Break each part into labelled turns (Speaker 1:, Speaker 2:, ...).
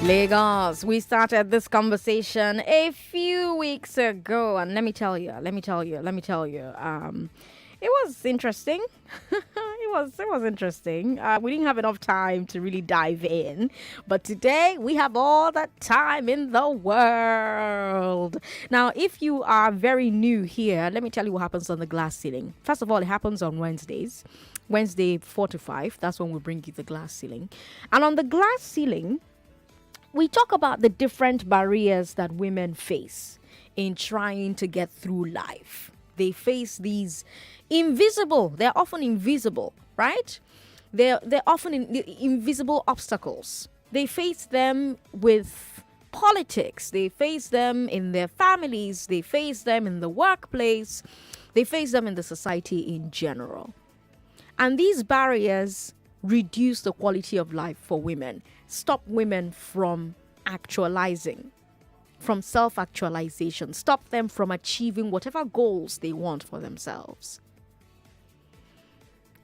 Speaker 1: Lagos, we started this conversation a few weeks ago, and it was interesting. it was interesting. We didn't have enough time to really dive in, but today we have all the time in the world. Now, if you are very new here, let me tell you what happens on the glass ceiling. First of all, it happens on Wednesdays. Wednesday 4 to 5, that's when we bring you the glass ceiling. And on the glass ceiling, we talk about the different barriers that women face in trying to get through life. They face these they're often invisible, right? They're often invisible obstacles. They face them with politics. They face them in their families. They face them in the workplace. They face them in the society in general. And these barriers reduce the quality of life for women, stop women from actualizing, from self-actualization, stop them from achieving whatever goals they want for themselves.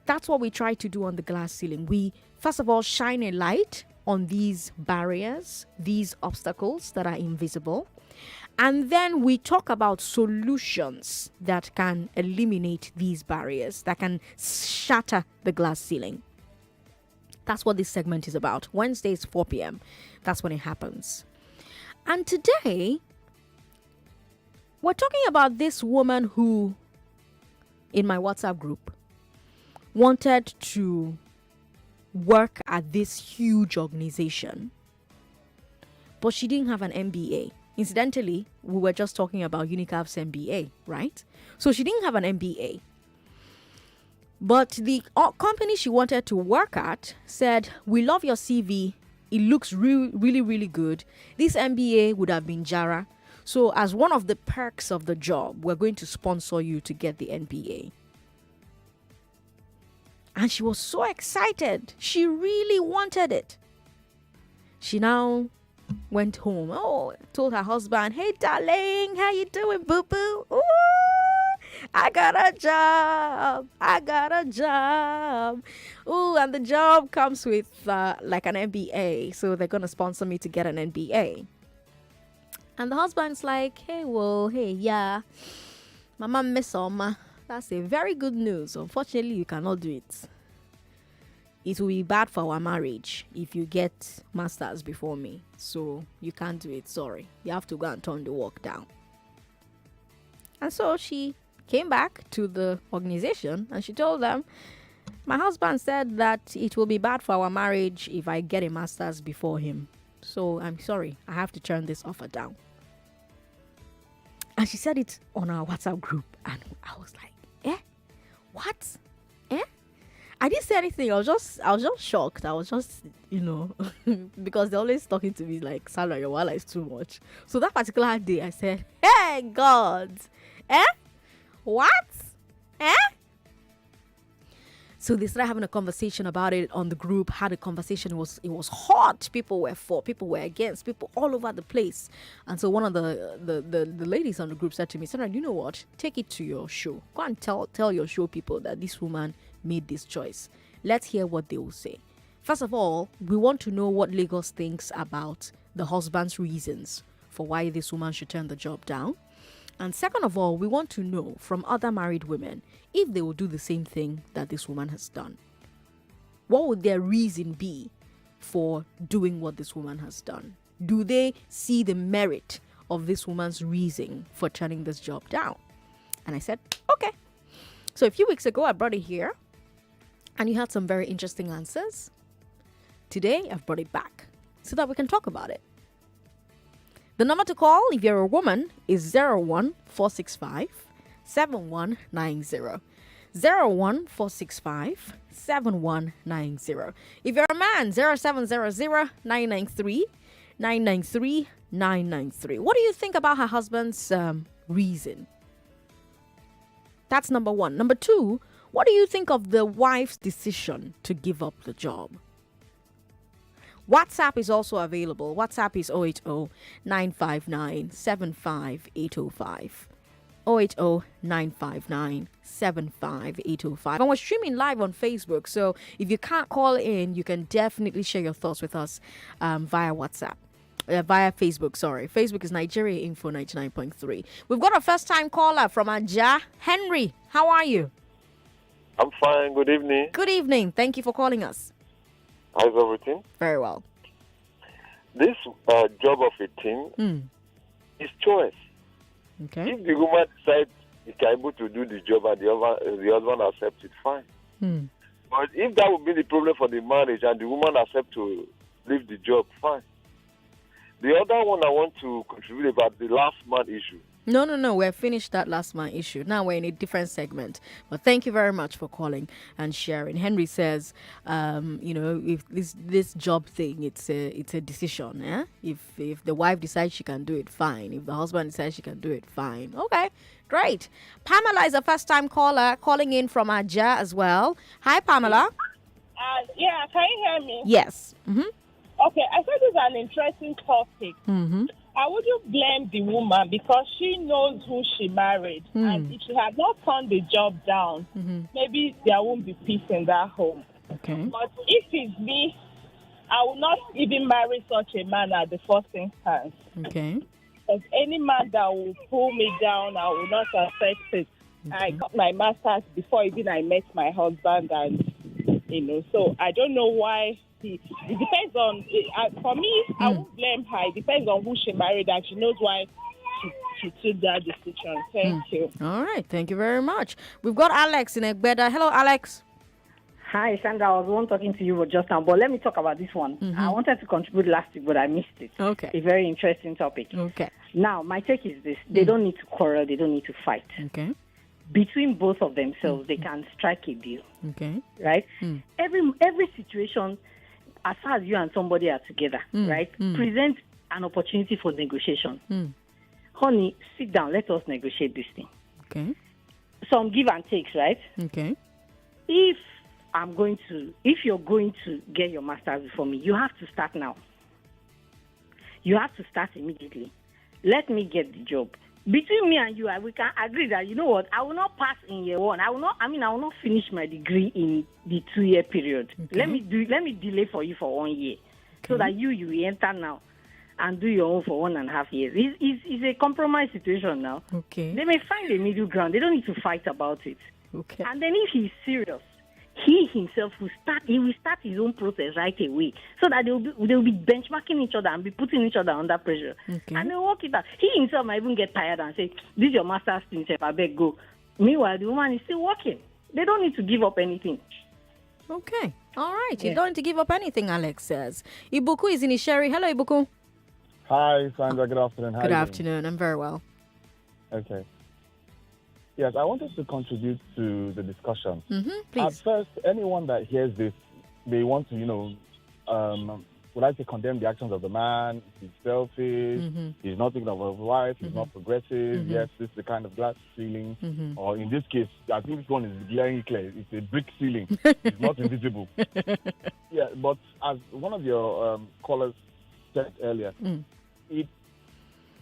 Speaker 1: That's what we try to do on the glass ceiling. We, first of all, shine a light on these barriers, these obstacles that are invisible. And then we talk about solutions that can eliminate these barriers, that can shatter the glass ceiling. That's what this segment is about. Wednesdays, 4 p.m. That's when it happens. And today, we're talking about this woman who, in my WhatsApp group, wanted to work at this huge organization, but she didn't have an MBA. Incidentally, we were just talking about Unicap's MBA, right? So she didn't have an MBA. But the company she wanted to work at said, we love your CV. It looks really, really good. This MBA would have been Jara. So as one of the perks of the job, we're going to sponsor you to get the MBA. And she was so excited. She really wanted it. She now went home. Told her husband, hey, darling, how you doing, boo-boo? Ooh, I got a job. Ooh, and the job comes with like an MBA. So they're going to sponsor me to get an MBA. And the husband's like, hey, yeah. My mom miss Oma. That's a very good news. Unfortunately, you cannot do it. It will be bad for our marriage if you get masters before me. So you can't do it. Sorry. You have to go and turn the work down. And so she came back to the organization and she told them, my husband said that it will be bad for our marriage if I get a master's before him. So I'm sorry. I have to turn this offer down. And she said it on our WhatsApp group. And I was like, what? I didn't say anything. I was just shocked. I was just, because they're always talking to me like, Sandra, your wallet is too much. So that particular day, I said, hey, God, what? So they started having a conversation about it on the group. Had a conversation. It was hot. People were for, people were against, people all over the place. And so one of the ladies on the group said to me, Sandra, you know what? Take it to your show. Go and tell your show people that this woman made this choice. Let's hear what they will say. First of all, we want to know what Lagos thinks about the husband's reasons for why this woman should turn the job down. And second of all, we want to know from other married women if they will do the same thing that this woman has done. What would their reason be for doing what this woman has done? Do they see the merit of this woman's reason for turning this job down? And I said, okay. So a few weeks ago, I brought it here and you had some very interesting answers. Today, I've brought it back so that we can talk about it. The number to call if you're a woman is 01465 7190. 01465 7190. If you're a man, 0700 993 993 993. What do you think about her husband's reason? That's number one. Number two, what do you think of the wife's decision to give up the job? WhatsApp is also available. WhatsApp is 080 959 75805. 080-959-75805. And we're streaming live on Facebook, so if you can't call in, you can definitely share your thoughts with us via WhatsApp. Via Facebook, sorry. Facebook is Nigeria Info 99.3. We've got a first-time caller from Aja. Henry, how are you?
Speaker 2: I'm fine. Good evening.
Speaker 1: Good evening. Thank you for calling us.
Speaker 2: How's everything?
Speaker 1: Very well.
Speaker 2: This job of a team is choice.
Speaker 1: Okay.
Speaker 2: If the woman decides she's able to do the job and the husband accepts it, fine. But if that would be the problem for the marriage and the woman accepts to leave the job, fine. The other one I want to contribute about the last man issue.
Speaker 1: No. We're finished that last man issue. Now we're in a different segment. But thank you very much for calling and sharing. Henry says, if this job thing, it's a decision. Eh? If the wife decides she can do it, fine. If the husband decides she can do it, fine. Okay, great. Pamela is a first-time caller calling in from Aja as well. Hi, Pamela.
Speaker 3: Yeah, can you hear me?
Speaker 1: Yes.
Speaker 3: Okay, I thought this is an interesting topic. I wouldn't blame the woman because she knows who she married. And if she had not turned the job down, maybe there won't be peace in that home.
Speaker 1: Okay.
Speaker 3: But if it's me, I will not even marry such a man at the first instance.
Speaker 1: Okay.
Speaker 3: Because any man that will pull me down, I will not accept it. Okay. I got my master's before even I met my husband, and so I don't know why. It depends on, for me, I won't blame her. It depends on who she married and she knows why she took that decision. Thank you.
Speaker 1: All right. Thank you very much. We've got Alex in Egbeda. Hello, Alex.
Speaker 4: Hi, Sandra. I was the one talking to you just now, but let me talk about this one. I wanted to contribute last week, but I missed it.
Speaker 1: Okay.
Speaker 4: A very interesting topic.
Speaker 1: Okay.
Speaker 4: Now, my take is this. They don't need to quarrel. They don't need to fight.
Speaker 1: Okay.
Speaker 4: Between both of themselves, they can strike a deal.
Speaker 1: Okay.
Speaker 4: Right? Every situation, as far as you and somebody are together, right, present an opportunity for negotiation. Honey, sit down. Let us negotiate this thing.
Speaker 1: Okay.
Speaker 4: Some give and takes, right?
Speaker 1: Okay.
Speaker 4: If you're going to get your master's before me, you have to start now. You have to start immediately. Let me get the job. Between me and you, we can agree that, you know what, I will not pass in year one. I will not finish my degree in the 2-year period.
Speaker 1: Okay.
Speaker 4: Let me delay for you for 1 year. Okay. So that you enter now and do your own for 1.5 years. It's a compromise situation now.
Speaker 1: Okay.
Speaker 4: They may find a middle ground. They don't need to fight about it.
Speaker 1: Okay.
Speaker 4: And then if he's serious, he himself will start his own process right away, so that they'll be benchmarking each other and be putting each other under pressure.
Speaker 1: Okay.
Speaker 4: And they'll work it out. He himself might even get tired and say, "This is your master's thing, Chef, I beg go." Meanwhile, the woman is still working. They don't need to give up anything.
Speaker 1: Okay. All right. You don't need to give up anything, Alex says. Ibuku is in Isheri. Hello, Ibuku.
Speaker 5: Hi, Sandra. Good afternoon.
Speaker 1: Good afternoon. I'm very well.
Speaker 5: Okay. Yes, I wanted to contribute to the discussion.
Speaker 1: Please.
Speaker 5: At first, anyone that hears this, they want to, would like to condemn the actions of the man. He's selfish. He's not thinking of his wife. He's not progressive. Yes, this is the kind of glass ceiling. Or in this case, I think this one is glaring clear. It's a brick ceiling. It's not invisible. Yeah, but as one of your callers said earlier,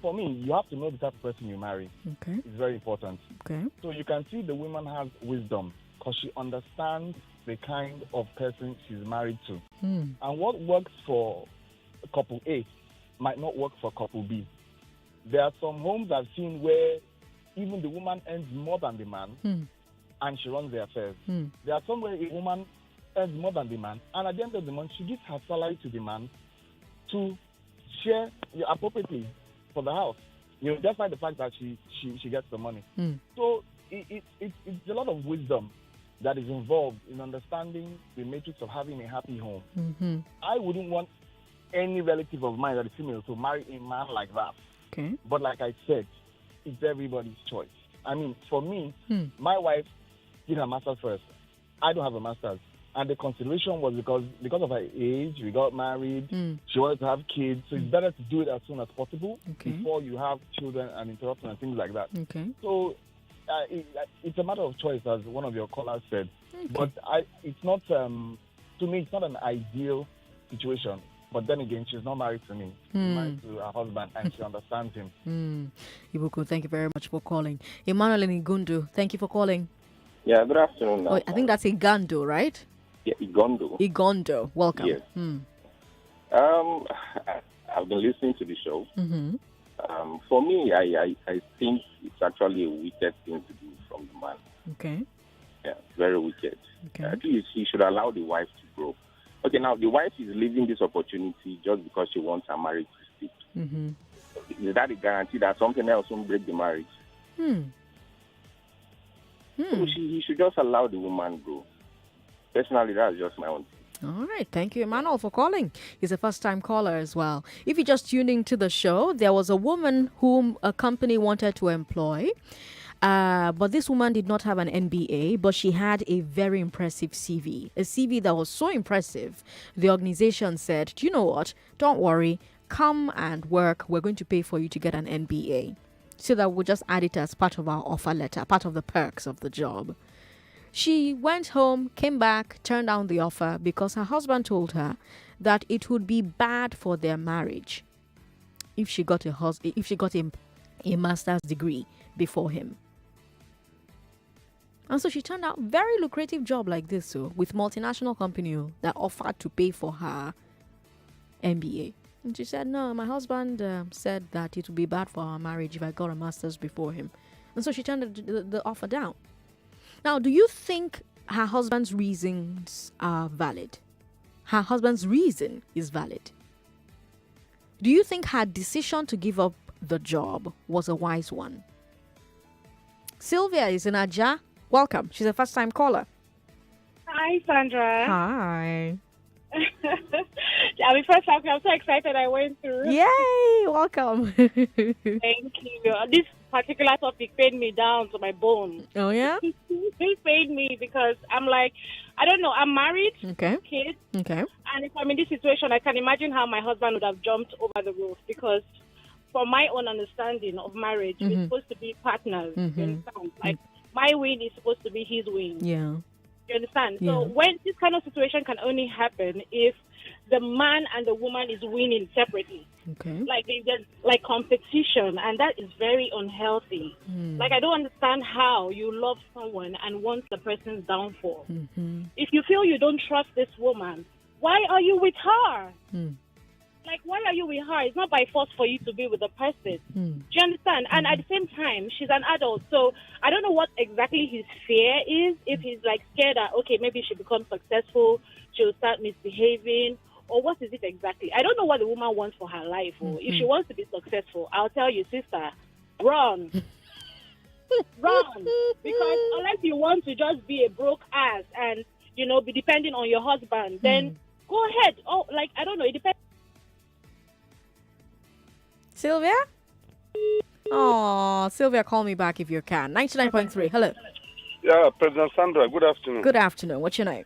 Speaker 5: for me, you have to know the type of person you marry.
Speaker 1: Okay.
Speaker 5: It's very important.
Speaker 1: Okay.
Speaker 5: So you can see the woman has wisdom because she understands the kind of person she's married to. And what works for couple A might not work for couple B. There are some homes I've seen where even the woman earns more than the man and she runs the affairs. There are some where a woman earns more than the man and at the end of the month she gives her salary to the man to share appropriately for the house, despite the fact that she gets the money. So it's a lot of wisdom that is involved in understanding the matrix of having a happy home. I wouldn't want any relative of mine that is female to marry a man like that.
Speaker 1: Okay. But
Speaker 5: like I said, it's everybody's choice. I mean, for me, my wife did her master's first. I don't have a master's. And the consideration was because of her age, we got married, she wanted to have kids, so it's better to do it as soon as possible before you have children and interruptions and things like that.
Speaker 1: Okay.
Speaker 5: So it's a matter of choice, as one of your callers said. Okay. But it's not, to me, it's not an ideal situation. But then again, she's not married to me. She's married to her husband, and she understands him.
Speaker 1: Ibuku, thank you very much for calling. Emmanuel in Igundu, thank you for calling.
Speaker 6: Yeah, good afternoon.
Speaker 1: Oh, I think that's Igando, right?
Speaker 6: Yeah, Igondo.
Speaker 1: Igondo, welcome.
Speaker 6: Yes. I've been listening to the show. For me, I think it's actually a wicked thing to do from the man.
Speaker 1: Okay.
Speaker 6: Yeah, very wicked.
Speaker 1: Okay.
Speaker 6: At least he should allow the wife to grow. Okay, now the wife is leaving this opportunity just because she wants her marriage to stick. Is that a guarantee that something else won't break the marriage? So he should just allow the woman grow. Personally, that's just my own thing.
Speaker 1: All right. Thank you, Emmanuel, for calling. He's a first-time caller as well. If you're just tuning to the show, there was a woman whom a company wanted to employ. But this woman did not have an MBA, but she had a very impressive CV. A CV that was so impressive, the organization said, do you know what? Don't worry. Come and work. We're going to pay for you to get an MBA. So that we'll just add it as part of our offer letter, part of the perks of the job. She went home, came back, turned down the offer because her husband told her that it would be bad for their marriage if she got a master's degree before him. And so she turned out very lucrative job like this, so with multinational company that offered to pay for her MBA. And she said, no, my husband said that it would be bad for our marriage if I got a master's before him. And so she turned the offer down. Now, do you think her husband's reasons are valid? Her husband's reason is valid. Do you think her decision to give up the job was a wise one? Sylvia is in Aja. Welcome. She's a first-time caller.
Speaker 7: Hi, Sandra.
Speaker 1: Hi.
Speaker 7: I'm first time. I'm so excited I went through.
Speaker 1: Yay! Welcome.
Speaker 7: Thank you. This particular topic paid me down to my bone.
Speaker 1: Oh, yeah?
Speaker 7: It paid me because I'm like, I don't know, I'm married,
Speaker 1: Okay.
Speaker 7: kids,
Speaker 1: Okay.
Speaker 7: and if I'm in this situation, I can imagine how my husband would have jumped over the roof because from my own understanding of marriage, we're supposed to be partners. You understand? Like, my win is supposed to be his win.
Speaker 1: Yeah.
Speaker 7: You understand?
Speaker 1: Yeah.
Speaker 7: So when this kind of situation can only happen if the man and the woman is winning separately.
Speaker 1: Okay.
Speaker 7: Like there's like competition, and that is very unhealthy. Like I don't understand how you love someone and want the person's downfall. If you feel you don't trust this woman, why are you with her? Like, why are you with her? It's not by force for you to be with the person. Do you understand? And at the same time, she's an adult. So I don't know what exactly his fear is. If he's like scared that, okay, maybe she becomes successful, she'll start misbehaving. Or what is it exactly? I don't know what the woman wants for her life. Or if she wants to be successful, I'll tell you, sister, run. Run. Because unless you want to just be a broke ass and, you know, be depending on your husband, then go ahead. Oh, like, I don't know. It depends.
Speaker 1: Sylvia? Oh, Sylvia, call me back if you can. 99.3. Hello.
Speaker 8: Yeah, President Sandra, good afternoon.
Speaker 1: Good afternoon. What's your name?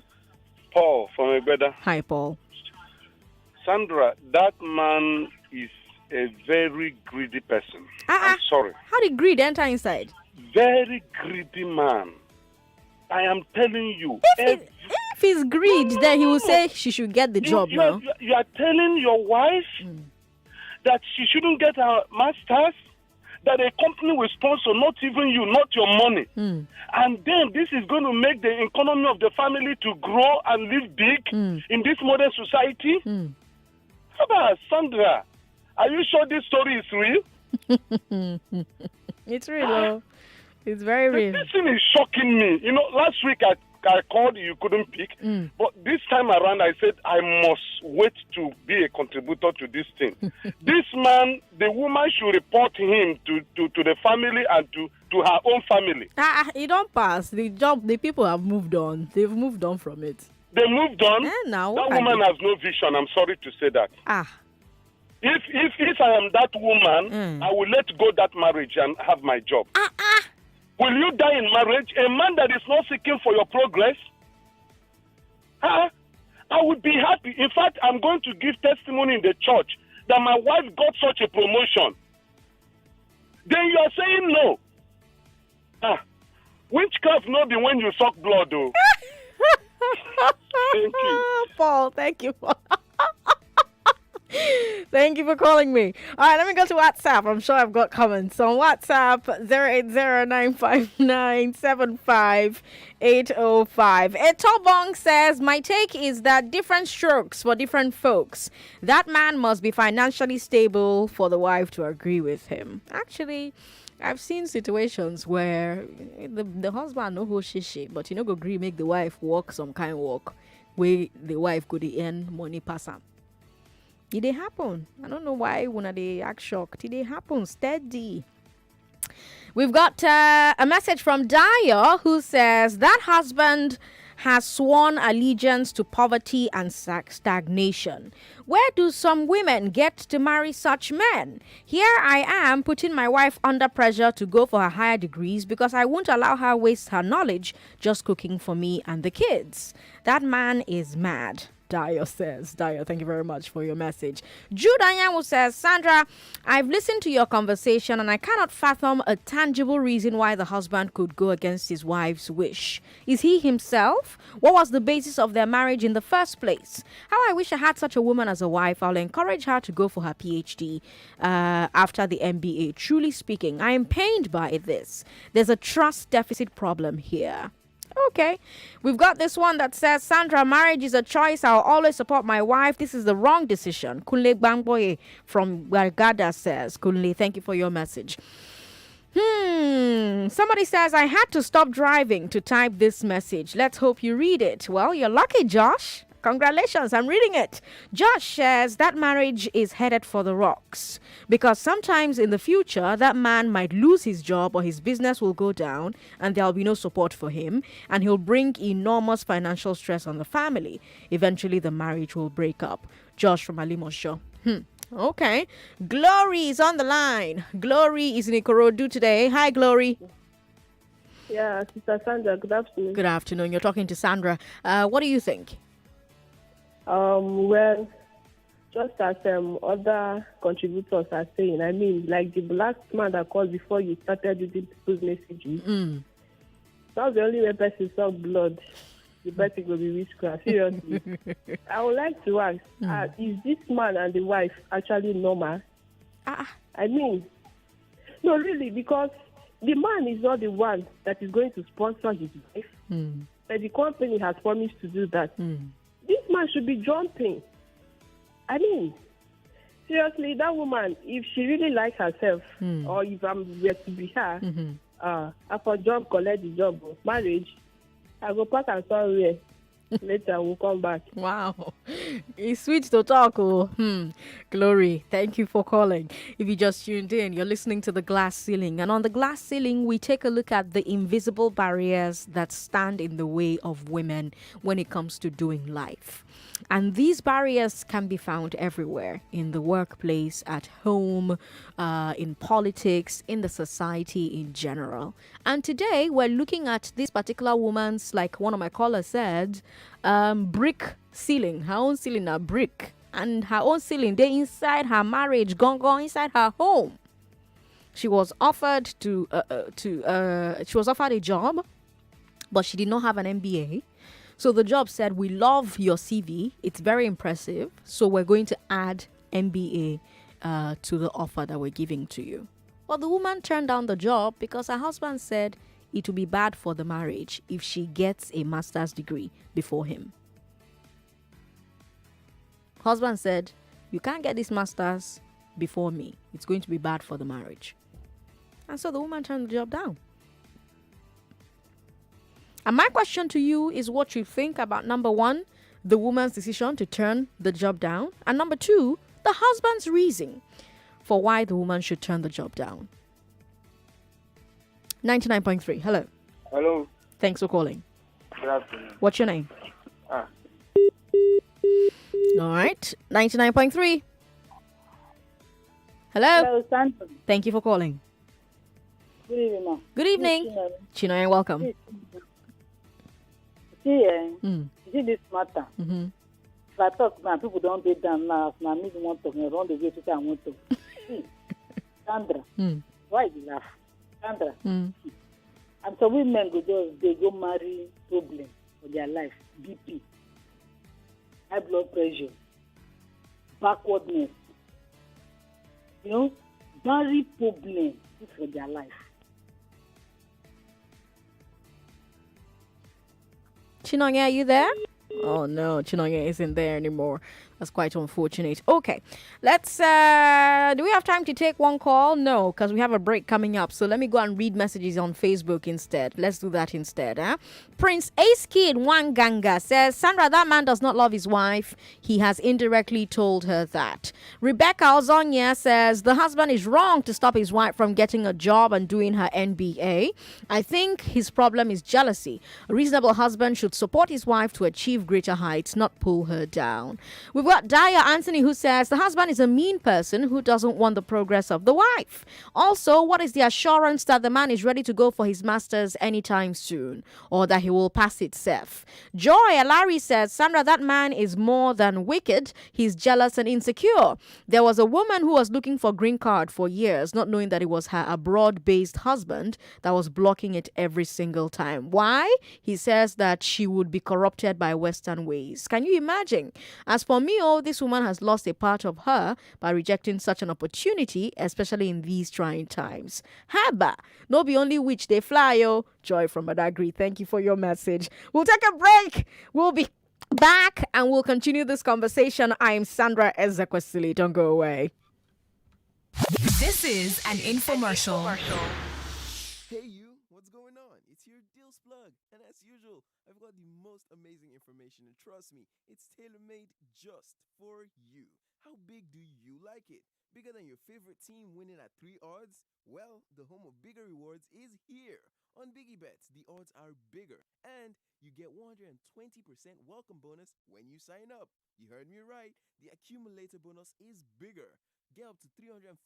Speaker 8: Paul from Egbeda.
Speaker 1: Hi, Paul.
Speaker 8: Sandra, that man is a very greedy person. I'm sorry.
Speaker 1: How did greed enter inside?
Speaker 8: Very greedy man. I am telling you.
Speaker 1: If he's greed, then he will say she should get the job now.
Speaker 8: You are telling your wife that she shouldn't get her master's, that a company will sponsor, not even you, not your money. And then this is going to make the economy of the family to grow and live big in this modern society. How about Sandra? Are you sure this story is real?
Speaker 1: It's real. It's very real.
Speaker 8: This thing is shocking me. You know, last week I called, you couldn't pick. But this time around, I said, I must wait to be a contributor to this thing. This man, the woman should report him to the family and to her own family.
Speaker 1: It don't pass. The people have moved on. They've moved on from it.
Speaker 8: They moved on?
Speaker 1: Now,
Speaker 8: that woman has no vision. I'm sorry to say that. If I am that woman, I will let go that marriage and have my job. Will you die in marriage? A man that is not seeking for your progress? I would be happy. In fact, I'm going to give testimony in the church that my wife got such a promotion. Then you are saying no. Witchcraft no be when you suck blood, though. Thank you.
Speaker 1: Paul, thank you. Thank you for calling me. All right, let me go to WhatsApp. I'm sure I've got comments on WhatsApp 08095975805. Etobong says, my take is that different strokes for different folks. That man must be financially stable for the wife to agree with him. Actually, I've seen situations where the husband no who she, but you know go agree make the wife work some kind of work where the wife could earn money pass am. It dey happen. I don't know why when they act shocked. It dey happen steady. We've got a message from Daya who says that husband has sworn allegiance to poverty and stagnation. Where do some women get to marry such men? Here I am putting my wife under pressure to go for her higher degrees because I won't allow her waste her knowledge just cooking for me and the kids. That man is mad. Dio says. Dio, thank you very much for your message. Jude Anyanwu says, Sandra, I've listened to your conversation and I cannot fathom a tangible reason why the husband could go against his wife's wish. Is he himself? What was the basis of their marriage in the first place? How I wish I had such a woman as a wife. I'll encourage her to go for her PhD after the MBA. Truly speaking, I am pained by this. There's a trust deficit problem here. Okay, we've got this one that says, Sandra, marriage is a choice. I'll always support my wife. This is the wrong decision. Kunle Bangboye from Gargada says, Kunle, thank you for your message. Somebody says, I had to stop driving to type this message. Let's hope you read it. Well, you're lucky, Josh. Congratulations, I'm reading it. Josh says that marriage is headed for the rocks because sometimes in the future that man might lose his job or his business will go down and there'll be no support for him and he'll bring enormous financial stress on the family. Eventually the marriage will break up. Josh from Alimosho. Okay. Glory is on the line. Glory is in Ikorodu today. Hi, Glory.
Speaker 9: Yeah, Sister Sandra, good afternoon.
Speaker 1: Good afternoon. You're talking to Sandra. What do you think?
Speaker 9: Well, just as other contributors are saying, I mean, like the last man that called before you started using people's messages, that's the only way person saw blood. The person will be witchcraft. Seriously. I would like to ask, is this man and the wife actually normal? I mean, no, really, because the man is not the one that is going to sponsor his wife, but the company has promised to do that. This man should be jumping. I mean, seriously, that woman, if she really likes herself, or if I'm were to be her, I for job, collect the job, marriage, I go pack her somewhere. Later, we'll come back.
Speaker 1: Wow. It's sweet to talk. Glory, thank you for calling. If you just tuned in, you're listening to The Glass Ceiling. And on The Glass Ceiling, we take a look at the invisible barriers that stand in the way of women when it comes to doing life. And these barriers can be found everywhere, in the workplace, at home, in politics, in the society in general. And today we're looking at this particular woman's, like one of my callers said, brick ceiling. Her own ceiling a brick. And her own ceiling, they inside her marriage, gone inside her home. She was offered she was offered a job, but she did not have an MBA. So the job said, we love your CV. It's very impressive. So we're going to add MBA to the offer that we're giving to you. Well, the woman turned down the job because her husband said it would be bad for the marriage if she gets a master's degree before him. Husband said, you can't get this master's before me. It's going to be bad for the marriage. And so the woman turned the job down. And my question to you is what you think about, number one, the woman's decision to turn the job down, and number two, the husband's reason for why the woman should turn the job down. 99.3, hello.
Speaker 10: Hello.
Speaker 1: Thanks for calling.
Speaker 10: Good afternoon.
Speaker 1: What's your name? All right, 99.3. Hello.
Speaker 11: Hello, Sandra.
Speaker 1: Thank you for calling.
Speaker 11: Good evening, ma.
Speaker 1: Good evening. Chinoy, welcome.
Speaker 11: See this matter. If I talk now, people don't get down now. Now, me want to run the way to I want to. See, Sandra, why you laugh? Sandra, and some women they go marry problem for their life, BP, high blood pressure, backwardness, very problem for their life.
Speaker 1: Chinonye, are you there? Oh no, Chinonye isn't there anymore. That's quite unfortunate. Okay, let's. Do we have time to take one call? No, because we have a break coming up. So let me go and read messages on Facebook instead. Let's do that instead. Huh? Prince Ace Kid Wanganga says, Sandra, that man does not love his wife. He has indirectly told her that. Rebecca Ozonia says, the husband is wrong to stop his wife from getting a job and doing her MBA. I think his problem is jealousy. A reasonable husband should support his wife to achieve greater heights, not pull her down. We've got Daya Anthony who says the husband is a mean person who doesn't want the progress of the wife. Also, what is the assurance that the man is ready to go for his masters anytime soon, or that he will pass it safe? Joy Alari says, Sandra, that man is more than wicked. He's jealous and insecure. There was a woman who was looking for green card for years, not knowing that it was her abroad-based husband that was blocking it every single time. Why? He says that she would be corrupted by Western ways. Can you imagine? As for me, this woman has lost a part of her by rejecting such an opportunity, especially in these trying times. Haba, no be only which they fly, Joy from Badagry. Thank you for your message. We'll take a break. We'll be back and we'll continue this conversation. I'm Sandra Ezekwesili. Don't go away.
Speaker 10: This is an infomercial.
Speaker 12: Hey you, what's going on? It's your Deals Plug, and as usual, I've got the most amazing information, and trust me, it's tailor-made just for you. How big do you like it? Bigger than your favorite team winning at 3 odds? Well, the home of bigger rewards is here. On Biggie Bets, the odds are bigger, and you get 120% welcome bonus when you sign up. You heard me right. The accumulator bonus is bigger. Get up to 315%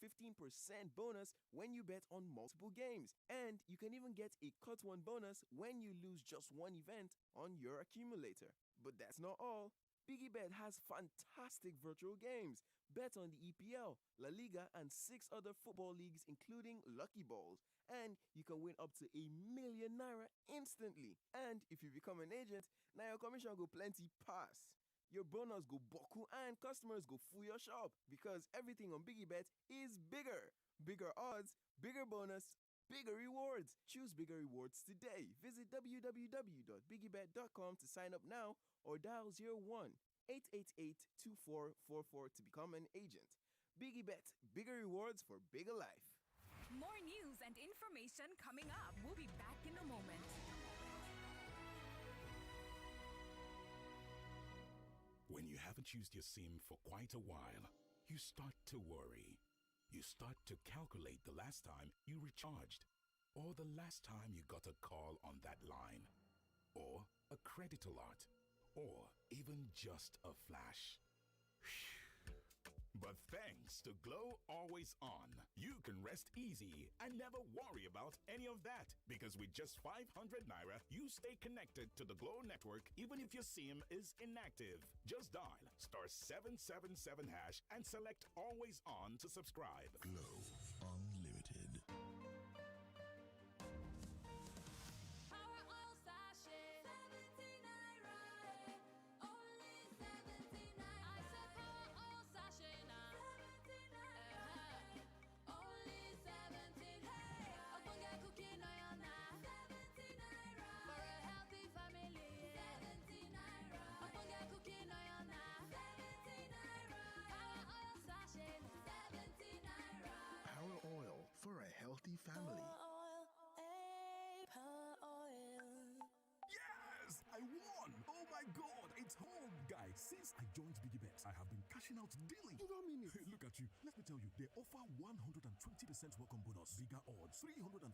Speaker 12: bonus when you bet on multiple games. And you can even get a cut one bonus when you lose just one event on your accumulator. But that's not all. Biggie Bet has fantastic virtual games. Bet on the EPL, La Liga, and 6 other football leagues, including Lucky Balls. And you can win up to ₦1,000,000 instantly. And if you become an agent, now your commission go plenty pass. Your bonus go boku and customers go full your shop because everything on Biggie Bet is bigger. Bigger odds, bigger bonus, bigger rewards. Choose bigger rewards today. Visit www.biggiebet.com to sign up now or dial 01-888-2444 to become an agent. Biggie Bet, bigger rewards for bigger life.
Speaker 10: More news and information coming up. We'll be back in a moment.
Speaker 13: When you haven't used your SIM for quite a while, you start to worry. You start to calculate the last time you recharged, or the last time you got a call on that line, or a credit alert, or even just a flash. But thanks to Glow Always On, you can rest easy and never worry about any of that. Because with just 500 Naira, you stay connected to the Glow network even if your SIM is inactive. Just dial *777# and select Always On to subscribe. Glow Unlimited. For a healthy family. Yes! I won! Oh my god, it's home! Guys, since I joined Biggie Bet, I have been cashing out daily. You don't mean it? Look at you. Let me tell you, they offer 120% welcome bonus, bigger odds, 315%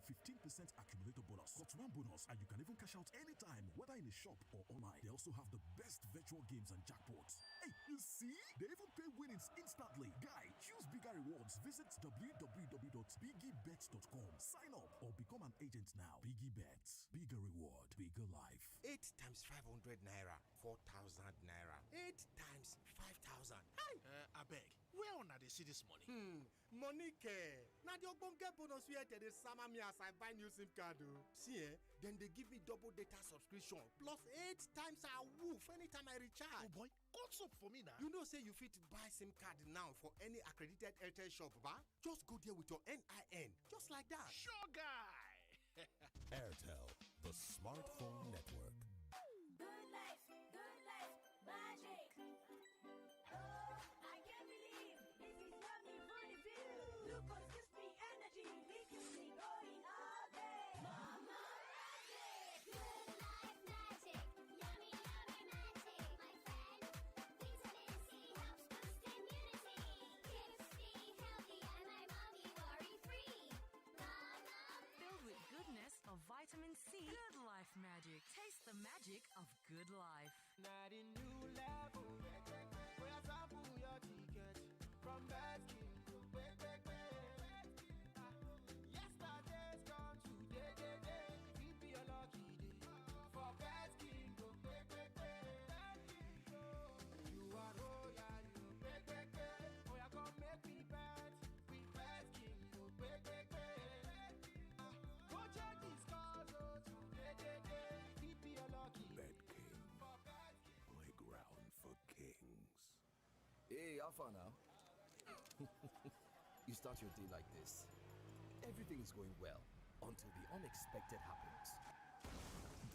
Speaker 13: accumulator bonus, got one bonus, and you can even cash out anytime, whether in a shop or online. They also have the best virtual games and jackpots. Hey, you see? They even pay winnings instantly. Guy, choose bigger rewards. Visit www.biggiebets.com. Sign up or become an agent now. Biggie Bets. Bigger reward, bigger life.
Speaker 14: 8 times 500 Naira, 4,000 Naira. 8 times 5,000. Hey! I beg. Where on are they see this money?
Speaker 15: Money care. Now the ogbonge bonus we get dey sama me as I buy new SIM card o. See then they give me double data subscription plus 8 times a woof anytime I recharge.
Speaker 14: Oh boy, what's up for me now?
Speaker 15: You know say you fit buy SIM card now for any accredited Airtel shop, ba? Just go there with your NIN, just like that.
Speaker 14: Sure guy.
Speaker 13: Airtel, the smartphone network.
Speaker 16: Good life, magic. Oh, I can't believe this is what we want to do. Glucose gives me energy, make you sing going all day. Mama magic. Good life magic. Yummy, yummy magic. My friend, vitamin C helps boost immunity. Keeps me healthy and my mommy worry-free. Mama
Speaker 17: Filled with goodness of vitamin C. Good Life Magic. Taste the magic of good life.
Speaker 18: Not a new level. Where I sample your ticket from Baskin to yesterday's gone today. Keep your lucky day for Baskin to you are royal, you oh, you come make me bet with Baskin to go check these scores, oh, today. Keep your lucky
Speaker 13: Bet King. Playground for kings.
Speaker 19: Hey, Alpha now. You start your day like this. Everything is going well until the unexpected happens.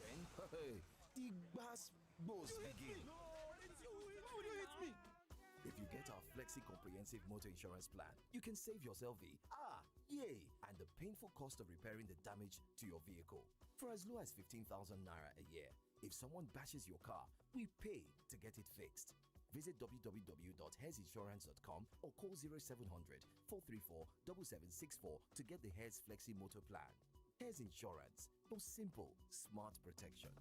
Speaker 19: Then, hey, the bass boss begin.
Speaker 18: Why would you hit me?
Speaker 19: If you get our Flexi Comprehensive Motor Insurance Plan, you can save yourself yay, and the painful cost of repairing the damage to your vehicle. For as low as 15,000 naira a year, if someone bashes your car, we pay to get it fixed. Visit www.hairsinsurance.com or call 0700 434 7764 to get the Hairs Flexi Motor Plan. Hairs Insurance, for simple, smart protection.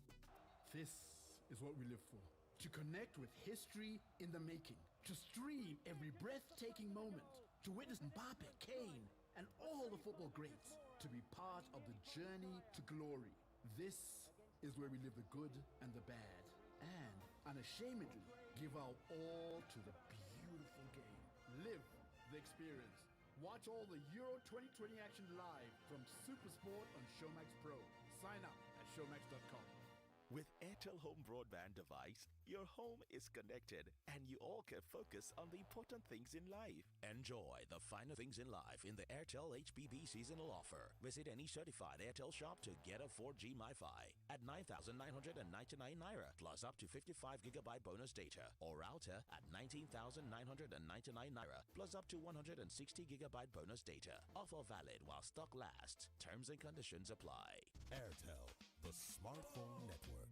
Speaker 20: This is what we live for. To connect with history in the making. To stream every breathtaking moment. To witness Mbappe, Kane, and all the football greats. To be part of the journey to glory. This is where we live the good and the bad. And unashamedly give our all to the beautiful game. Live the experience. Watch all the Euro 2020 action live from Supersport on Showmax Pro. Sign up at showmax.com.
Speaker 21: With Airtel Home Broadband device, your home is connected and you all can focus on the important things in life.
Speaker 14: Enjoy the finer things in life in the Airtel HBB seasonal offer. Visit any certified Airtel shop to get a 4G MiFi at 9,999 Naira plus up to 55 gigabyte bonus data, or router at 19,999 Naira plus up to 160 gigabyte bonus data. Offer valid while stock lasts. Terms and conditions apply.
Speaker 13: Airtel, the smartphone network.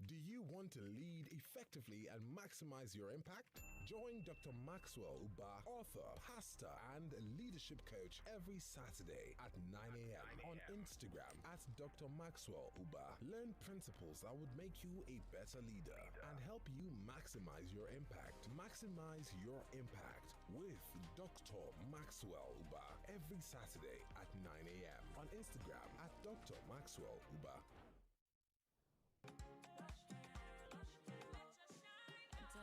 Speaker 13: Do you want to lead effectively and maximize your impact? Join Dr. Maxwell Uba, author, pastor, and leadership coach every Saturday at 9 a.m. on Instagram at Dr. Maxwell Uba. Learn principles that would make you a better leader and help you maximize your impact. Maximize your impact with Dr. Maxwell Uba every Saturday at 9 a.m. on Instagram at Dr. Maxwell Uba.
Speaker 22: Enter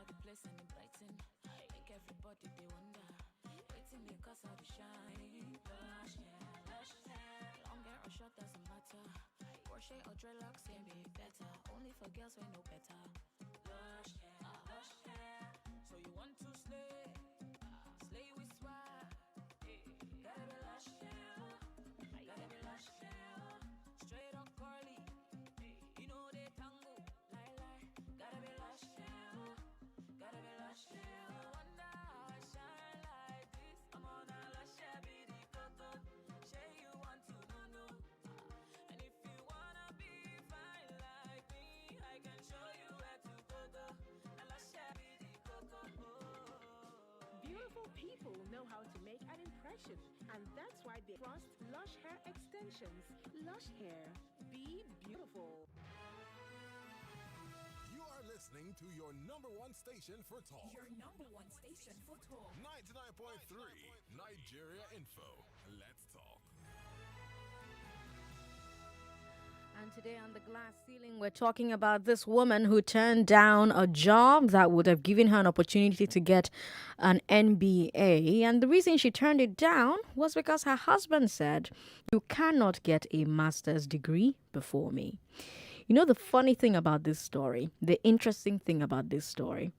Speaker 22: the place and it brighten. Make everybody they wonder. Waiting they cause all the shine. Lush hair. Long hair or short doesn't matter. Crochet or dreadlocks can be better. Only for girls we know better. Lush hair. So you want to slay? Slay with swag. Gotta be lush hair. Gotta be lush hair. Straight up curly. You know they tango. Lie. Gotta be lush hair. Gotta be lush hair. Wonder how I shine like this. I'm on a lush hair, be the coco. Say you want to know. And if you wanna be fine like me, I can show you where to go. A lush hair, be the coco.
Speaker 23: Beautiful people know how to make an impression, and that's why they trust Lush Hair Extensions. Lush Hair, be beautiful.
Speaker 13: You are listening to your number one station for talk.
Speaker 10: Your number one station for talk.
Speaker 13: 99.3 Nigeria Info. Let's talk.
Speaker 1: And today on the glass ceiling, we're talking about this woman who turned down a job that would have given her an opportunity to get an MBA. And the reason she turned it down was because her husband said, "You cannot get a master's degree before me." You know, the funny thing about this story, the interesting thing about this story,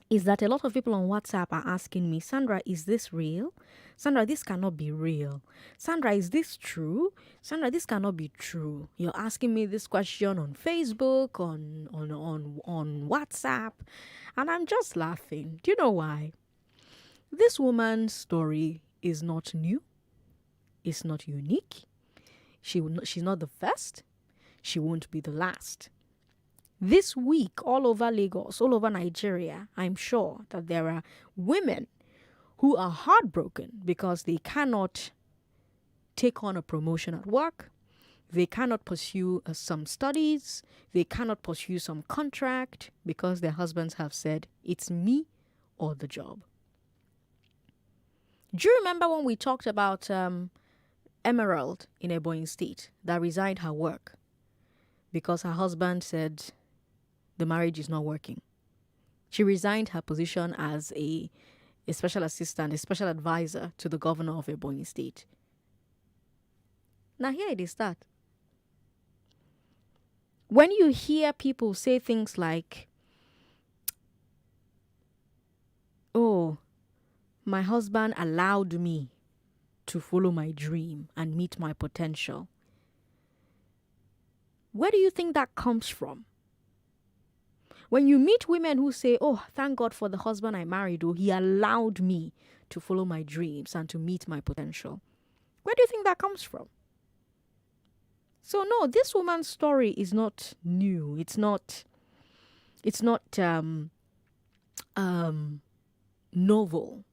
Speaker 1: is that a lot of people on WhatsApp are asking me, "Sandra, is this real? Sandra, this cannot be real. Sandra, is this true? Sandra, this cannot be true." You're asking me this question on Facebook, on WhatsApp, and I'm just laughing. Do you know why? This woman's story is not new. It's not unique. She's not the first. She won't be the last. This week, all over Lagos, all over Nigeria, I'm sure that there are women who are heartbroken because they cannot take on a promotion at work. They cannot pursue some studies. They cannot pursue some contract because their husbands have said, "It's me or the job." Do you remember when we talked about Emerald in Ebonyi State that resigned her work because her husband said the marriage is not working? She resigned her position as a special assistant, a special advisor to the governor of Ebonyi State. Now here it is start. When you hear people say things like, "Oh, my husband allowed me to follow my dream and meet my potential," where do you think that comes from? When you meet women who say, "Oh, thank God for the husband I married, oh, he allowed me to follow my dreams and to meet my potential," where do you think that comes from? So no, this woman's story is not new. It's not novel.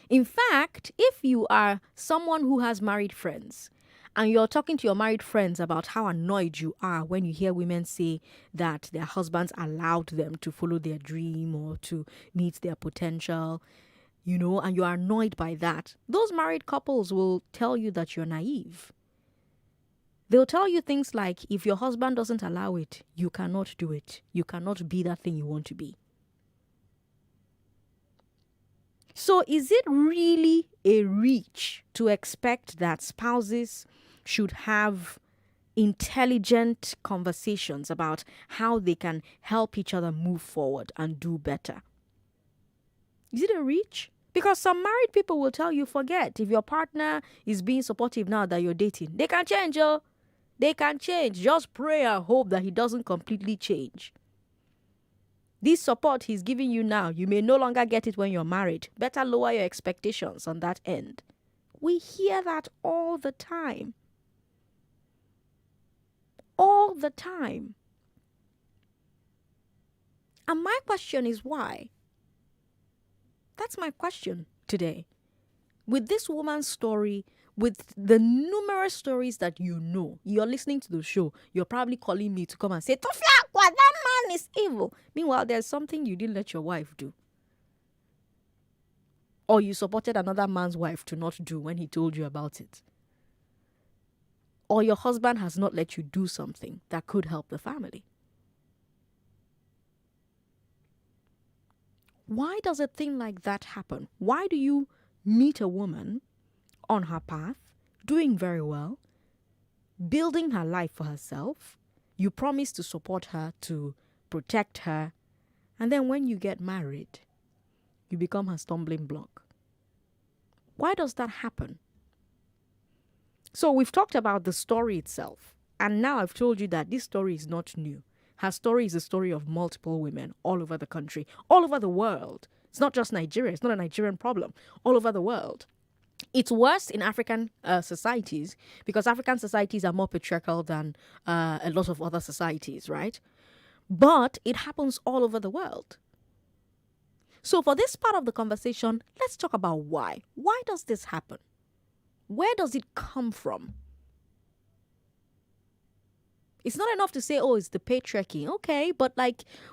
Speaker 1: In fact, if you are someone who has married friends and you're talking to your married friends about how annoyed you are when you hear women say that their husbands allowed them to follow their dream or to meet their potential, and you are annoyed by that, those married couples will tell you that you're naive. They'll tell you things like, if your husband doesn't allow it, you cannot do it. You cannot be that thing you want to be. So is it really a reach to expect that spouses should have intelligent conversations about how they can help each other move forward and do better? Is it a reach? Because some married people will tell you, forget, if your partner is being supportive now that you're dating, they can change, oh. They can change. Just pray and hope that he doesn't completely change. This support he's giving you now, you may no longer get it when you're married. Better lower your expectations on that end. We hear that all the time. All the time. And my question is why? That's my question today. With this woman's story, with the numerous stories that you're listening to the show, you're probably calling me to come and say, "Tofiakwa, that man is evil." Meanwhile, there's something you didn't let your wife do. Or you supported another man's wife to not do when he told you about it. Or your husband has not let you do something that could help the family. Why does a thing like that happen? Why do you meet a woman on her path, doing very well, building her life for herself, you promise to support her, to protect her, and then when you get married, you become her stumbling block? Why does that happen? So we've talked about the story itself, and now I've told you that this story is not new. Her story is a story of multiple women all over the country, all over the world. It's not just Nigeria. It's not a Nigerian problem. All over the world. It's worse in African societies because African societies are more patriarchal than a lot of other societies, right? But it happens all over the world. So for this part of the conversation, let's talk about why. Why does this happen? Where does it come from? It's not enough to say, "Oh, it's the patriarchy." Okay, but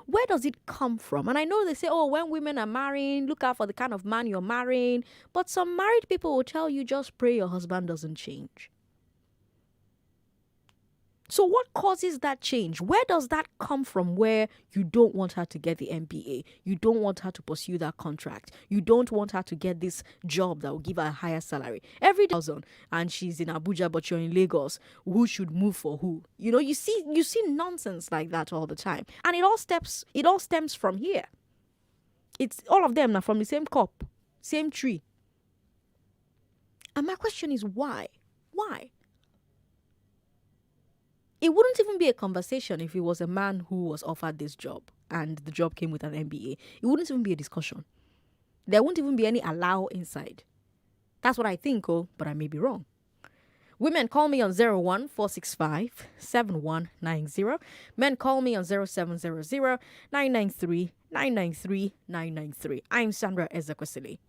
Speaker 1: where does it come from? And I know they say, "Oh, when women are marrying, look out for the kind of man you're marrying." But some married people will tell you, just pray your husband doesn't change. So what causes that change? Where does that come from where you don't want her to get the MBA? You don't want her to pursue that contract. You don't want her to get this job that will give her a higher salary. Every day, and she's in Abuja, but you're in Lagos. Who should move for who? You see nonsense like that all the time. And it all stems from here. It's all of them are from the same cup, same tree. And my question is why? Why? It wouldn't even be a conversation if it was a man who was offered this job and the job came with an MBA. It wouldn't even be a discussion. There wouldn't even be any allow inside. That's what I think, but I may be wrong. Women, call me on 01465-7190. Men, call me on 0700-993-993-993. I'm Sandra Ezekwesili.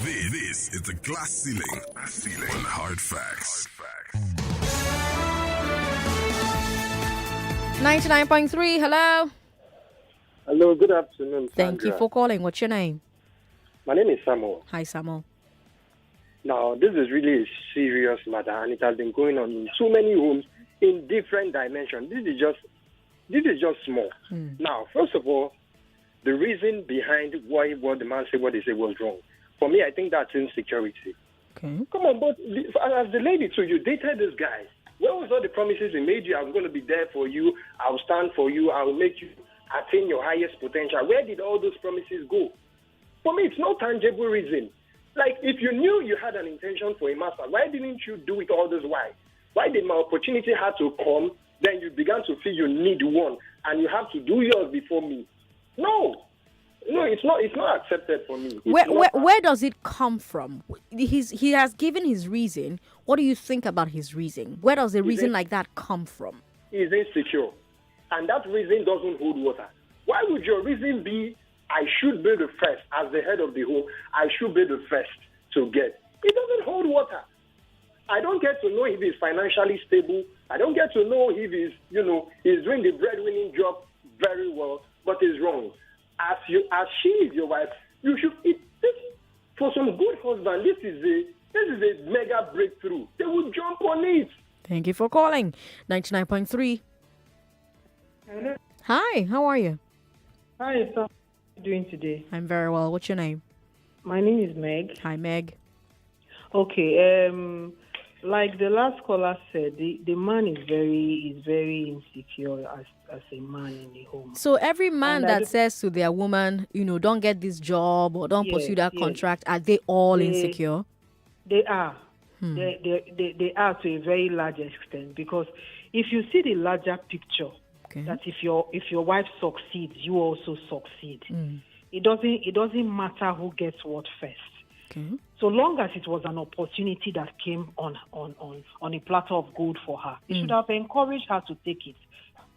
Speaker 13: This is the glass ceiling on Hard Facts.
Speaker 1: 99.3, hello.
Speaker 2: Hello, good afternoon.
Speaker 1: Thank you for calling. What's your name?
Speaker 2: My name is Samuel.
Speaker 1: Hi, Samuel.
Speaker 2: Now, this is really a serious matter, and it has been going on in so many homes in different dimensions. This is just small. Now, first of all, the reason behind what the man said, what they said was wrong. For me, I think that's insecurity.
Speaker 1: Okay.
Speaker 2: Come on, but as the lady too, you dated this guy. Where was all the promises he made you? I'm going to be there for you. I'll stand for you. I'll make you attain your highest potential. Where did all those promises go? For me, it's no tangible reason. Like, if you knew you had an intention for a master, why didn't you do it all this while? Why did my opportunity have to come, then you began to feel you need one, and you have to do yours before me? No, it's not accepted for me.
Speaker 1: Where does it come from? He has given his reason. What do you think about his reason? Where does a reason like that come from?
Speaker 2: He's insecure, and that reason doesn't hold water. Why would your reason be, I should be the first, as the head of the home, I should be the first to get? It doesn't hold water. I don't get to know if he's financially stable. I don't get to know if he's doing the breadwinning job very well, but he's wrong. As she is your wife, you should for some good husband, this is a mega breakthrough. They will jump on it.
Speaker 1: Thank you for calling. 99.3.
Speaker 3: Hello.
Speaker 1: Hi, how are you?
Speaker 3: Hi, how are you doing today?
Speaker 1: I'm very well. What's your name?
Speaker 3: My name is Meg.
Speaker 1: Hi, Meg.
Speaker 3: Okay, like the last caller said, the man is very insecure as a man in the home.
Speaker 1: So every man that says to their woman, don't get this job or don't pursue that contract, are they all insecure?
Speaker 3: They are. They are to a very large extent, because if you see the larger picture, that if your wife succeeds, you also succeed. It doesn't matter who gets what first.
Speaker 1: Okay.
Speaker 3: So long as it was an opportunity that came on a platter of gold for her, you should have encouraged her to take it.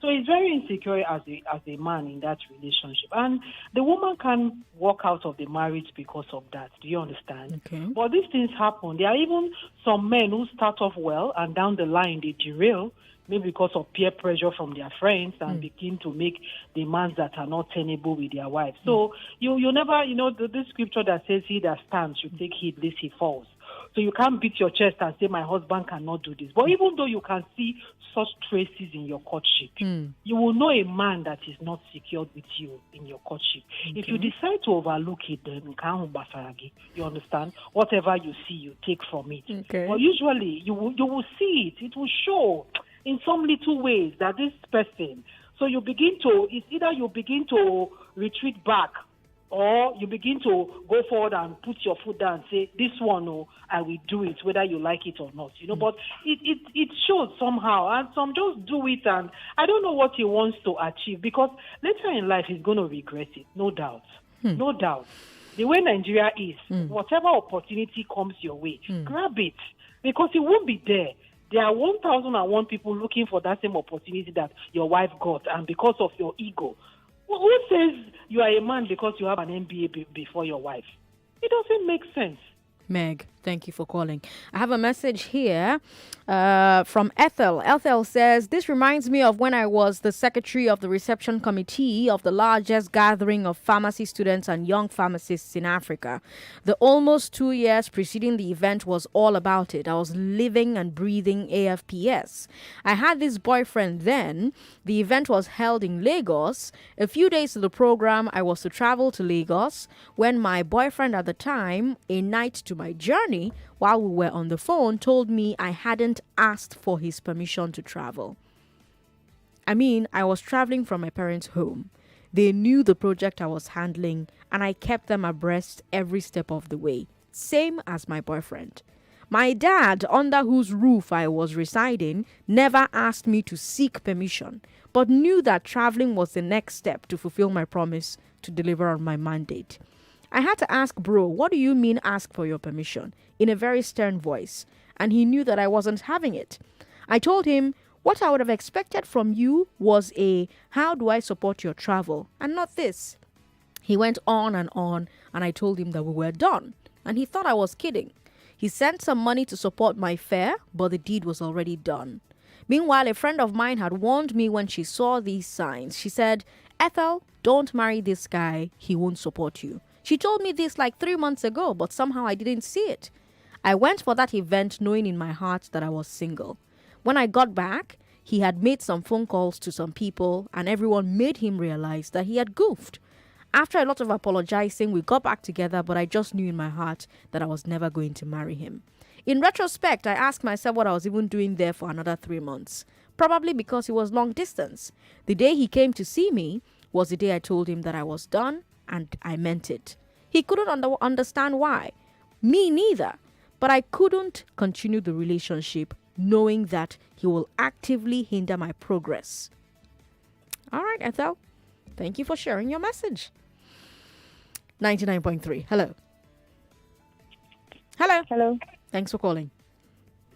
Speaker 3: So he's very insecure as a man in that relationship, and the woman can walk out of the marriage because of that. Do you understand?
Speaker 1: Okay.
Speaker 3: But these things happen. There are even some men who start off well and down the line they derail, maybe because of peer pressure from their friends, and begin to make demands that are not tenable with their wives. So you never, this scripture that says he that stands should take heed lest he falls. So you can't beat your chest and say, my husband cannot do this. But even though you can see such traces in your courtship, you will know a man that is not secured with you in your courtship. Okay. If you decide to overlook it, then you understand? Whatever you see, you take from it.
Speaker 1: Okay.
Speaker 3: But usually, you will see it. It will show in some little ways that this person. So it's either you begin to retreat back, or you begin to go forward and put your foot down and say, this one, I will do it, whether you like it or not. But it shows somehow, and some just do it, and I don't know what he wants to achieve, because later in life he's going to regret it, no doubt. No doubt. The way Nigeria is, whatever opportunity comes your way, grab it, because it won't be there. There are 1,001 people looking for that same opportunity that your wife got, and because of your ego. Who says you are a man because you have an MBA before your wife? It doesn't make sense.
Speaker 1: Meg, thank you for calling. I have a message here from Ethel. Ethel says, this reminds me of when I was the secretary of the reception committee of the largest gathering of pharmacy students and young pharmacists in Africa. The almost 2 years preceding the event was all about it. I was living and breathing AFPS. I had this boyfriend then. The event was held in Lagos. A few days to the program, I was to travel to Lagos when my boyfriend at the time, a night to my journey, while we were on the phone, told me I hadn't asked for his permission to travel. I mean, I was traveling from my parents' home. They knew the project I was handling, and I kept them abreast every step of the way. Same as my boyfriend. My dad, under whose roof I was residing, never asked me to seek permission, but knew that traveling was the next step to fulfill my promise to deliver on my mandate. I had to ask bro, what do you mean ask for your permission? In a very stern voice, and he knew that I wasn't having it. I told him, what I would have expected from you was a, how do I support your travel? And not this. He went on, and I told him that we were done, and he thought I was kidding. He sent some money to support my fare, but the deed was already done. Meanwhile, a friend of mine had warned me when she saw these signs. She said, Ethel, don't marry this guy. He won't support you. She told me this like 3 months ago, but somehow I didn't see it. I went for that event knowing in my heart that I was single. When I got back, he had made some phone calls to some people, and everyone made him realize that he had goofed. After a lot of apologizing, we got back together, but I just knew in my heart that I was never going to marry him. In retrospect, I asked myself what I was even doing there for another 3 months. Probably because it was long distance. The day he came to see me was the day I told him that I was done, and I meant it. He couldn't understand why. Me neither. But I couldn't continue the relationship knowing that he will actively hinder my progress. All right, Ethel. Thank you for sharing your message. 99.3. Hello. Hello.
Speaker 4: Hello.
Speaker 1: Thanks for calling.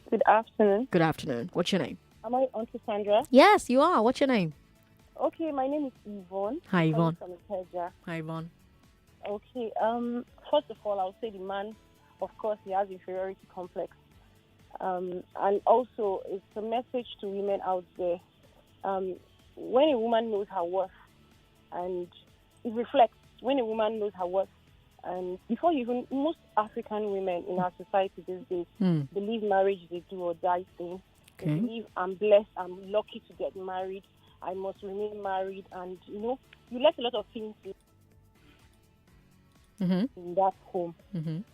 Speaker 4: Good afternoon.
Speaker 1: Good afternoon. What's your name?
Speaker 4: Am I on to Sandra?
Speaker 1: Yes, you are. What's your name?
Speaker 4: Okay, my name is Yvonne.
Speaker 1: Hi, Yvonne.
Speaker 4: I'm from Ikeja.
Speaker 1: Hi, Yvonne.
Speaker 4: Okay, first of all, I'll say the man, of course, he has inferiority complex. And also, it's a message to women out there. When a woman knows her worth, and it reflects, when a woman knows her worth, and before you even, most African women in our society these days believe marriage is a do or die thing. They believe I'm blessed, I'm lucky to get married, I must remain married, and you let a lot of things in that home.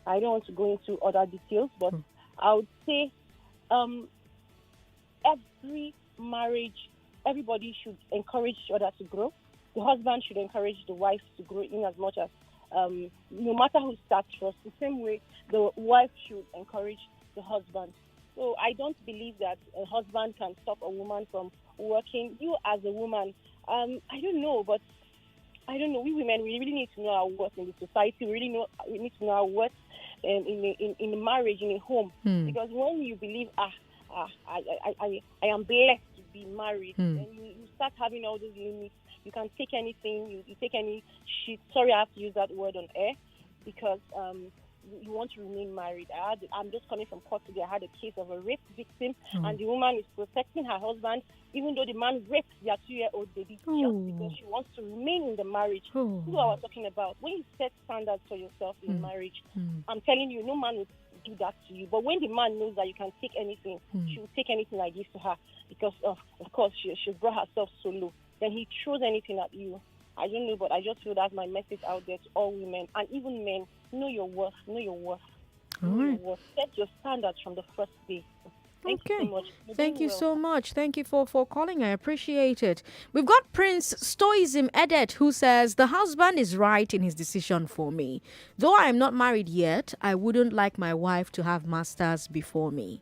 Speaker 4: I don't want to go into other details, but I would say every marriage, everybody should encourage each other to grow. The husband should encourage the wife to grow in as much as, no matter who starts first, the same way the wife should encourage the husband. So I don't believe that a husband can stop a woman from working. You as a woman, I don't know, but I don't know. We women, we really need to know our worth in the society. We need to know our worth in a marriage, in a home. Because when you believe, I am blessed to be married, then you start having all those limits. You can take anything. You take any shit. Sorry, I have to use that word on air because you want to remain married. I'm just coming from court today. I had a case of a rape victim, and the woman is protecting her husband, even though the man raped their 2-year-old baby just because she wants to remain in the marriage. This is what I was talking about. When you set standards for yourself in marriage, I'm telling you, no man will do that to you. But when the man knows that you can take anything, she will take anything I give to her because of course, she brought herself so low. Then he throws anything at you. I don't know, but I just feel that's my message out there to all women and even men. Know your worth. Know your worth.
Speaker 1: All right.
Speaker 4: Set your standards from the first day. Thank you so much.
Speaker 1: Thank you so much. Thank you for calling. I appreciate it. We've got Prince Stoicism Edet who says, the husband is right in his decision for me. Though I am not married yet, I wouldn't like my wife to have masters before me.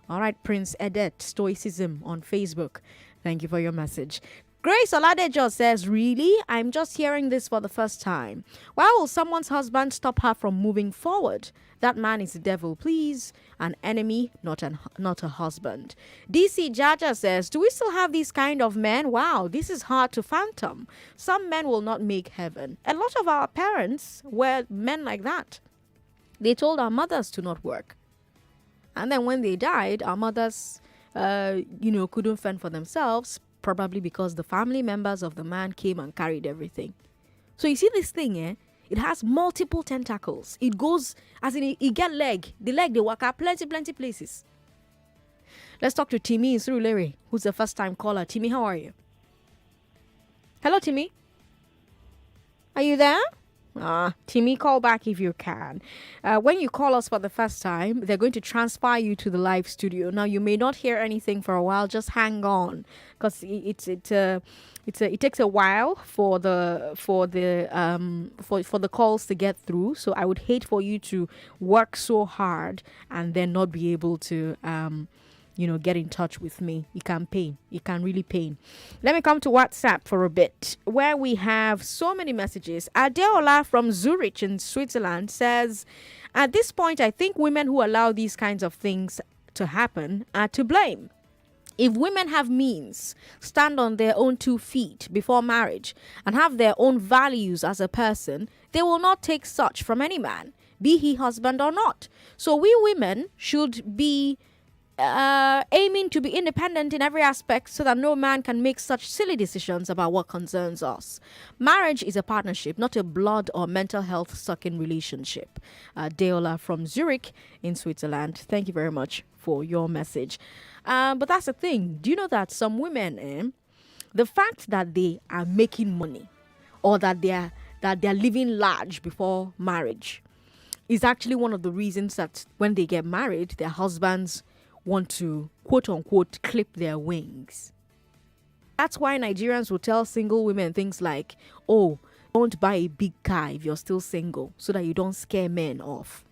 Speaker 1: All right, Prince Edet, Stoicism on Facebook. Thank you for your message. Grace Oladejo says, really? I'm just hearing this for the first time. Why will someone's husband stop her from moving forward? That man is the devil, please. An enemy, not a husband. DC Jaja says, do we still have these kind of men? Wow, this is hard to fathom. Some men will not make heaven. A lot of our parents were men like that. They told our mothers to not work. And then when they died, our mothers, couldn't fend for themselves, probably because the family members of the man came and carried everything. So you see this thing, it has multiple tentacles. It goes, as in it get leg. The leg, they work out plenty places. Let's talk to Timmy in Surulere, who's the first time caller. Timmy, how are you? Hello, Timmy. Are you there? Timmy, call back if you can. When you call us for the first time, they're going to transfer you to the live studio. Now, you may not hear anything for a while. Just hang on, because it takes a while for the calls to get through. So I would hate for you to work so hard and then not be able to get in touch with me. It can pain. It can really pain. Let me come to WhatsApp for a bit, where we have so many messages. Adeola from Zurich in Switzerland says, at this point, I think women who allow these kinds of things to happen are to blame. If women have means, stand on their own 2 feet before marriage, and have their own values as a person, they will not take such from any man, be he husband or not. So we women should be aiming to be independent in every aspect so that no man can make such silly decisions about what concerns us. Marriage is a partnership, not a blood or mental health sucking relationship. Deola from Zurich in Switzerland, thank you very much for your message. But that's the thing. Do you know that some women, the fact that they are making money or that they're living large before marriage is actually one of the reasons that when they get married, their husbands want to, quote unquote, clip their wings. That's why Nigerians will tell single women things like, oh, don't buy a big car if you're still single so that you don't scare men off.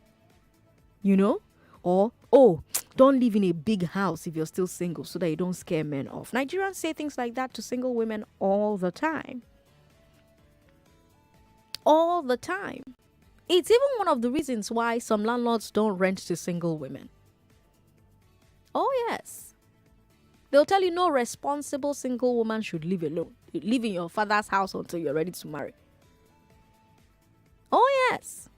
Speaker 1: Or, oh, don't live in a big house if you're still single so that you don't scare men off. Nigerians say things like that to single women all the time. All the time. It's even one of the reasons why some landlords don't rent to single women. Oh, yes. They'll tell you no responsible single woman should live alone. Live in your father's house until you're ready to marry. Oh, yes.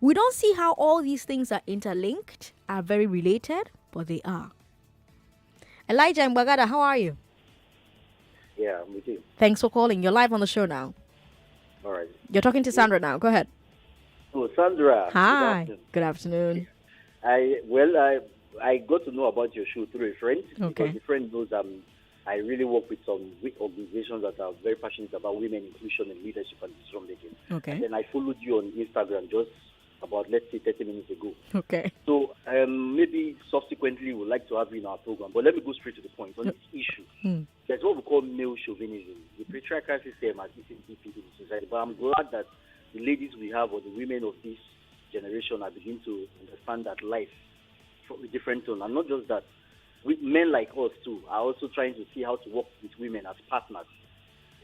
Speaker 1: We don't see how all these things are interlinked, are very related, but they are. Elijah and Bagada, how are you?
Speaker 5: Yeah, I'm with you.
Speaker 1: Thanks for calling. You're live on the show now.
Speaker 5: All right.
Speaker 1: You're talking to Sandra now. Go ahead.
Speaker 5: Oh, Sandra.
Speaker 1: Hi. Good afternoon.
Speaker 5: I got to know about your show through a friend.
Speaker 1: Okay.
Speaker 5: Because the friend knows I really work with some organizations that are very passionate about women inclusion and leadership and decision making.
Speaker 1: Okay.
Speaker 5: And then I followed you on Instagram just about, let's say, 30 minutes ago.
Speaker 1: Okay.
Speaker 5: So maybe subsequently we'd like to have you in our program. But let me go straight to the point on this issue. There's what we call male chauvinism. The patriarchal system has eaten deep into the society. But I'm glad that the ladies we have or the women of this generation are beginning to understand that life from a different tone. And not just that, with men like us too are also trying to see how to work with women as partners.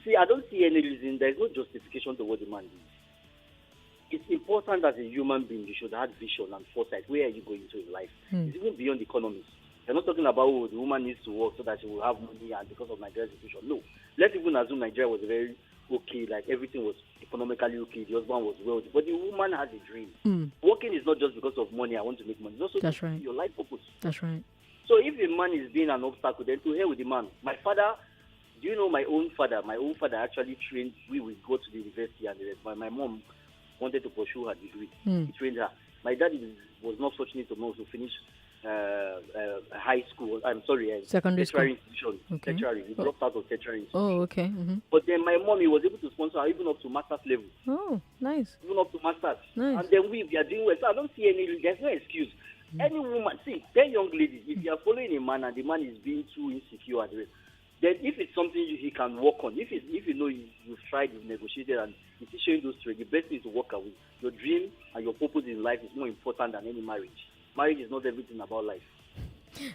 Speaker 5: See, I don't see any reason, there's no justification to what the man did. It's important as a human being, you should have vision and foresight. Where are you going to in life? It's even beyond economics. You're not talking about, oh, the woman needs to work so that she will have money and because of Nigeria's situation. No. Let's even assume Nigeria was very okay, like everything was economically okay, the husband was wealthy, but the woman has a dream. Working is not just because of money, I want to make money. It's also
Speaker 1: right.
Speaker 5: Your life purpose.
Speaker 1: That's right.
Speaker 5: So if a man is being an obstacle, then to hell with the man. My father, do you know my own father? My own father actually trained, we would go to the university and my mom wanted to pursue her degree. He trained her. My dad was not fortunate enough to finish high school.
Speaker 1: Secondary school.
Speaker 5: Institution.
Speaker 1: Okay.
Speaker 5: Tertiary. He dropped out of tertiary institution.
Speaker 1: Oh, okay.
Speaker 5: But then my mom, he was able to sponsor her even up to master's level.
Speaker 1: Oh, nice.
Speaker 5: Even up to master's.
Speaker 1: Nice.
Speaker 5: And then we are doing well. So I don't see there's no excuse. Any woman, see, 10 young ladies, if you are following a man and the man is being too insecure and the rest, then if it's something he can work on, if you know you've tried, you've negotiated and he's showing those traits, the best thing is to walk away. Your dream and your purpose in life is more important than any marriage. Marriage is not everything about life.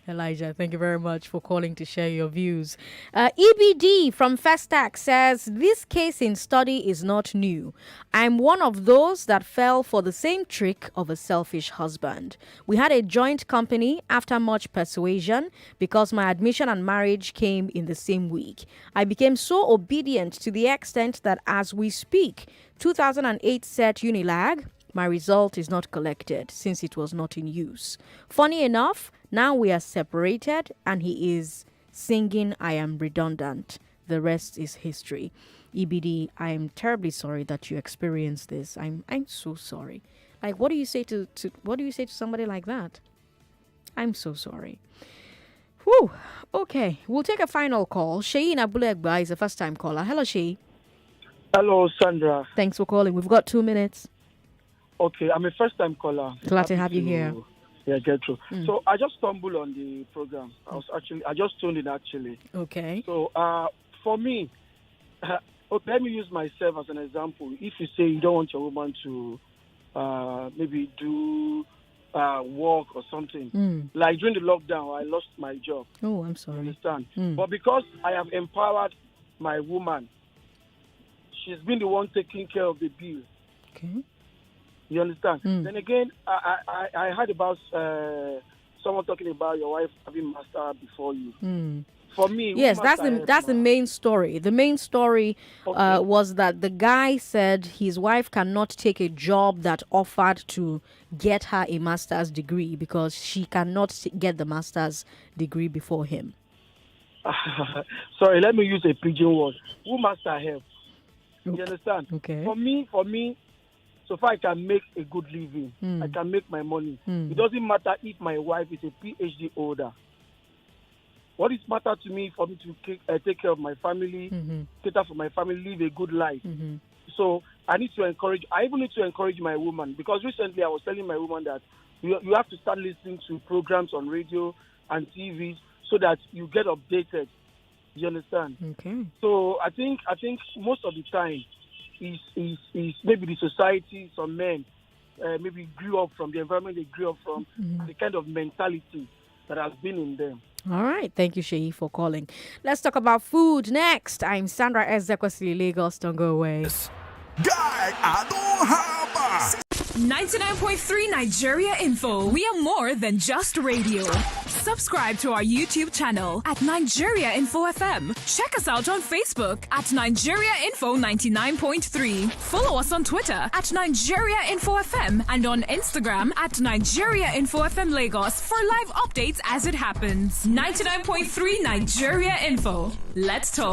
Speaker 1: Elijah, thank you very much for calling to share your views. EBD from Festac says, this case in study is not new. I'm one of those that fell for the same trick of a selfish husband. We had a joint company after much persuasion because my admission and marriage came in the same week. I became so obedient to the extent that as we speak, 2008 set Unilag My result is not collected since it was not in use. Funny enough, now we are separated and he is singing I am redundant. The rest is history. EBD, I am terribly sorry that you experienced this. I'm so sorry. Like, what do you say to somebody like that? I'm so sorry. Whew. Okay, we'll take a final call. Sheyi Nabulegba is a first-time caller. Hello, Sheyi.
Speaker 6: Hello, Sandra.
Speaker 1: Thanks for calling. We've got 2 minutes.
Speaker 6: Okay, I'm a first-time caller.
Speaker 1: Glad to have you here.
Speaker 6: Yeah, get through. So I just stumbled on the program. I just tuned in actually.
Speaker 1: Okay.
Speaker 6: So for me, let me use myself as an example. If you say you don't want your woman to maybe do work or something, like during the lockdown, I lost my job.
Speaker 1: Oh, I'm sorry.
Speaker 6: You understand? But because I have empowered my woman, she's been the one taking care of the bill.
Speaker 1: Okay.
Speaker 6: You understand? Then again, I heard about someone talking about your wife having master before you. For me,
Speaker 1: yes, that's the main story. The main story was that the guy said his wife cannot take a job that offered to get her a master's degree because she cannot get the master's degree before him.
Speaker 6: Sorry, let me use a pidgin word. Who master help? You understand?
Speaker 1: Okay.
Speaker 6: For me, so far I can make a good living. I can make my money. It doesn't matter if my wife is a PhD holder. What is matter to me for me to take care of my family, cater for my family, live a good life. So I even need to encourage my woman, because recently I was telling my woman that you have to start listening to programs on radio and TV so that you get updated. You understand?
Speaker 1: Okay.
Speaker 6: So I think most of the time is maybe the society, some men maybe grew up from the environment they grew up from, the kind of mentality that has been in them.
Speaker 1: All right. Thank you, Sheyi, for calling. Let's talk about food next. I'm Sandra Ezekwesili, Lagos. Don't go away.
Speaker 13: Guy, I don't have
Speaker 17: 99.3 Nigeria Info. We are more than just radio. Subscribe to our YouTube channel at Nigeria Info FM. Check us out on Facebook at Nigeria Info 99.3. Follow us on Twitter at Nigeria Info FM and on Instagram at Nigeria Info FM Lagos for live updates as it happens. 99.3 Nigeria Info. Let's talk.